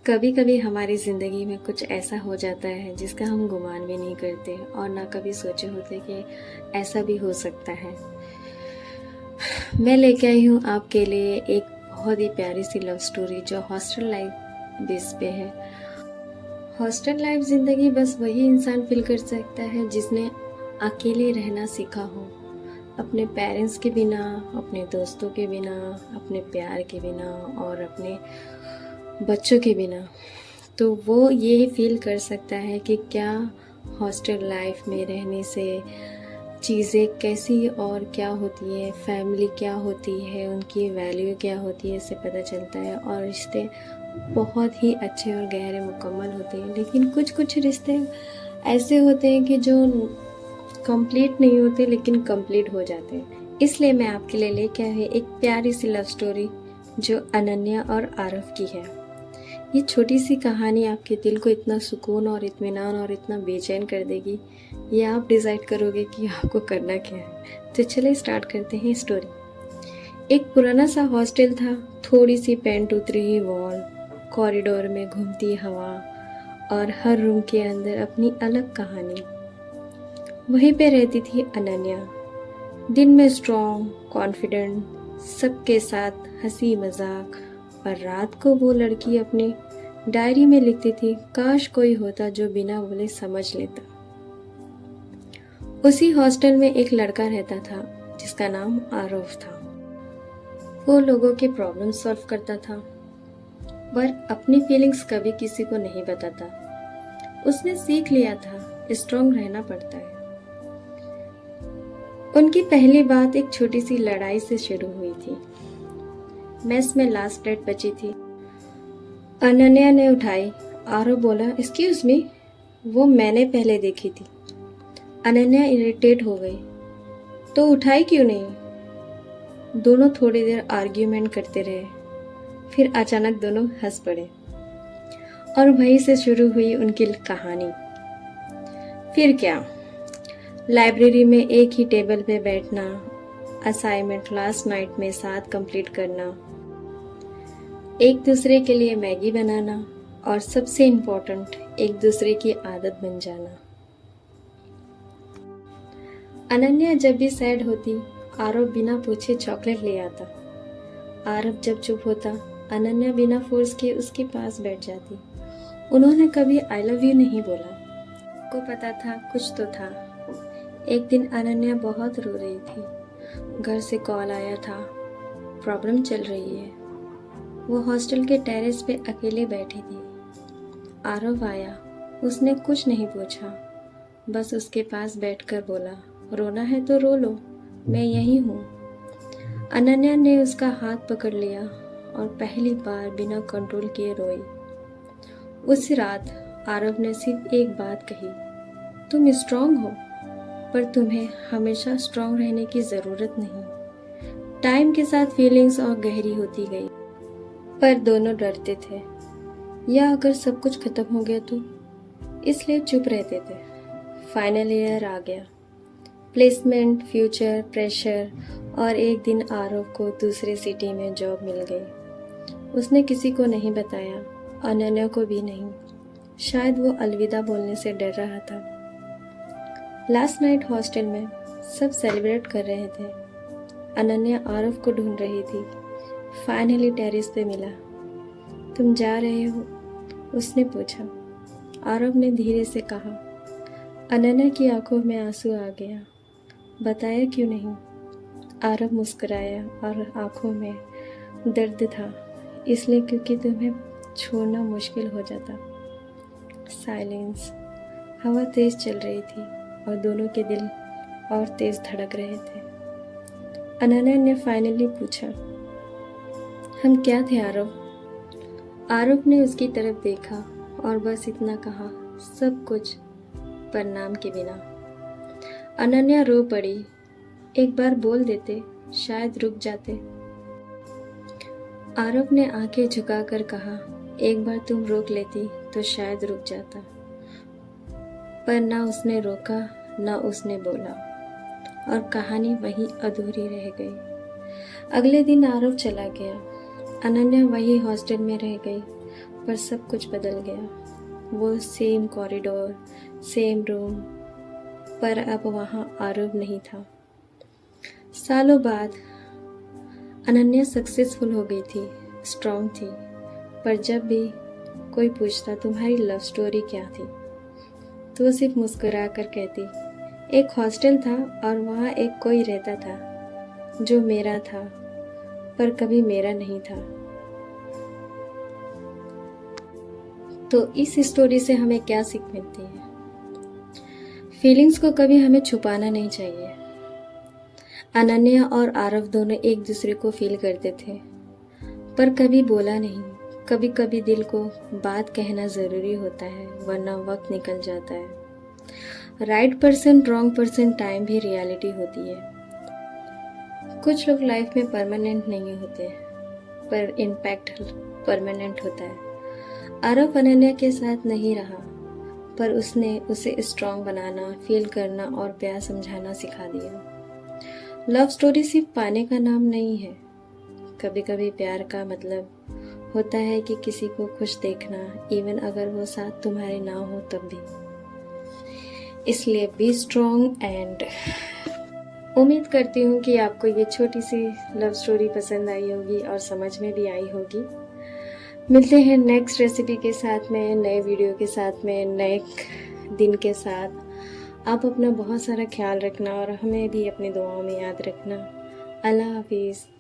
कभी कभी हमारी ज़िंदगी में कुछ ऐसा हो जाता है जिसका हम गुमान भी नहीं करते और ना कभी सोचे होते कि ऐसा भी हो सकता है। मैं लेके आई हूँ आपके लिए एक बहुत ही प्यारी सी लव स्टोरी जो हॉस्टल लाइफ बेस पे है। हॉस्टल लाइफ ज़िंदगी बस वही इंसान फील कर सकता है जिसने अकेले रहना सीखा हो, अपने पेरेंट्स के बिना, अपने दोस्तों के बिना, अपने प्यार के बिना और अपने बच्चों के बिना। तो वो ये फील कर सकता है कि क्या हॉस्टल लाइफ में रहने से चीज़ें कैसी और क्या होती है, फैमिली क्या होती है, उनकी वैल्यू क्या होती है, इससे पता चलता है। और रिश्ते बहुत ही अच्छे और गहरे मुकम्मल होते हैं, लेकिन कुछ कुछ रिश्ते ऐसे होते हैं कि जो कंप्लीट नहीं होते लेकिन कंप्लीट हो जाते हैं। इसलिए मैं आपके लिए लेके आई हूँ एक प्यारी सी लव स्टोरी जो अनन्या और आरव की है। ये छोटी सी कहानी आपके दिल को इतना सुकून और इत्मीनान और इतना बेचैन कर देगी, ये आप डिसाइड करोगे कि आपको करना क्या है। तो चलिए स्टार्ट करते हैं स्टोरी। एक पुराना सा हॉस्टल था, थोड़ी सी पेंट उतरी हुई वॉल, कॉरिडोर में घूमती हवा और हर रूम के अंदर अपनी अलग कहानी। वहीं पे रहती थी अनन्या, दिन में स्ट्रॉन्ग, कॉन्फिडेंट, सबके साथ हंसी मजाक, और रात को वो लड़की अपनी डायरी में लिखती थी, काश कोई होता जो बिना बोले समझ लेता। उसी हॉस्टल में एक लड़का रहता था जिसका नाम आरव था। वो लोगों के प्रॉब्लम सॉल्व करता था पर अपनी फीलिंग्स कभी किसी को नहीं बताता। उसने सीख लिया था स्ट्रॉन्ग रहना पड़ता है। उनकी पहली बात एक छोटी सी लड़ाई से शुरू हुई थी। मेस में लास्ट प्लेट बची थी। अनन्या ने उठाई। आरव बोला, एक्सक्यूज मी, वो मैंने पहले देखी थी। अनन्या इरिटेट हो गई, तो उठाई क्यों नहीं? दोनों थोड़ी देर आर्ग्यूमेंट करते रहे, फिर अचानक दोनों हंस पड़े और वहीं से शुरू हुई उनकी कहानी। फिर क्या, लाइब्रेरी में एक ही टेबल पे बैठना, असाइनमेंट लास्ट नाइट में साथ कंप्लीट करना, एक दूसरे के लिए मैगी बनाना और सबसे इम्पोर्टेंट एक दूसरे की आदत बन जाना। अनन्या जब भी सैड होती, आरव बिना पूछे चॉकलेट ले आता। आरव जब चुप होता, अनन्या बिना फोर्स के उसके पास बैठ जाती। उन्होंने कभी आई लव यू नहीं बोला, को पता था कुछ तो था। एक दिन अनन्या बहुत रो रही थी। घर से कॉल आया था, प्रॉब्लम चल रही है। वो हॉस्टल के टेरेस पे अकेले बैठी थी। आरव आया, उसने कुछ नहीं पूछा, बस उसके पास बैठकर बोला, रोना है तो रो लो, मैं यहीं हूँ। अनन्या ने उसका हाथ पकड़ लिया और पहली बार बिना कंट्रोल किए रोई। उस रात आरव ने सिर्फ एक बात कही, तुम स्ट्रांग हो, पर तुम्हें हमेशा स्ट्रांग रहने की ज़रूरत नहीं। टाइम के साथ फीलिंग्स और गहरी होती गई, पर दोनों डरते थे, या अगर सब कुछ खत्म हो गया तो, इसलिए चुप रहते थे। फाइनल ईयर आ गया, प्लेसमेंट, फ्यूचर, प्रेशर, और एक दिन आरव को दूसरे सिटी में जॉब मिल गई। उसने किसी को नहीं बताया, अनन्या को भी नहीं। शायद वो अलविदा बोलने से डर रहा था। लास्ट नाइट हॉस्टल में सब सेलिब्रेट कर रहे थे। अनन्या आरव को ढूंढ रही थी। फाइनली टेरेस पे मिला। तुम जा रहे हो? उसने पूछा। आरव ने धीरे से कहा। अनन्या की आंखों में आंसू आ गया। बताया क्यों नहीं? आरव मुस्कुराया और आंखों में दर्द था, इसलिए क्योंकि तुम्हें छोड़ना मुश्किल हो जाता। साइलेंस। हवा तेज चल रही थी और दोनों के दिल और तेज धड़क रहे थे। अनन्या ने फाइनली पूछा, हम क्या थे आरव? आरव ने उसकी तरफ देखा और बस इतना कहा, सब कुछ, पर नाम के बिना। अनन्या रो पड़ी। एक बार बोल देते, शायद रुक जाते। आरव ने आंखें झुकाकर कहा, एक बार तुम रोक लेती तो शायद रुक जाता। पर ना उसने रोका, ना उसने बोला, और कहानी वहीं अधूरी रह गई। अगले दिन आरव चला गया। अनन्या वही हॉस्टल में रह गई। पर सब कुछ बदल गया। वो सेम कॉरिडोर, सेम रूम, पर अब वहाँ आरव नहीं था। सालों बाद अनन्या सक्सेसफुल हो गई थी, स्ट्रांग थी, पर जब भी कोई पूछता तुम्हारी लव स्टोरी क्या थी, तो वो सिर्फ मुस्कुरा कर कहती, एक हॉस्टल था और वहाँ एक कोई रहता था जो मेरा था पर कभी मेरा नहीं था। तो इस स्टोरी से हमें क्या सीख मिलती है? फीलिंग्स को कभी हमें छुपाना नहीं चाहिए। अनन्या और आरव दोनों एक दूसरे को फील करते थे, पर कभी बोला नहीं। कभी कभी दिल को बात कहना ज़रूरी होता है, वरना वक्त निकल जाता है। Right person wrong person time भी रियलिटी होती है। कुछ लोग लाइफ में परमानेंट नहीं होते, पर इम्पैक्ट परमानेंट होता है। आरव अनन्या के साथ नहीं रहा, पर उसने उसे स्ट्रांग बनाना, फील करना और प्यार समझाना सिखा दिया। लव स्टोरी सिर्फ पाने का नाम नहीं है। कभी कभी प्यार का मतलब होता है कि किसी को खुश देखना, इवन अगर वो साथ तुम्हारे ना हो तब भी। इसलिए बी स्ट्रांग एंड उम्मीद करती हूँ कि आपको ये छोटी सी लव स्टोरी पसंद आई होगी और समझ में भी आई होगी। मिलते हैं नेक्स्ट रेसिपी के साथ में, नए वीडियो के साथ में, नए दिन के साथ। आप अपना बहुत सारा ख्याल रखना और हमें भी अपनी दुआओं में याद रखना। अल्लाह हाफिज़।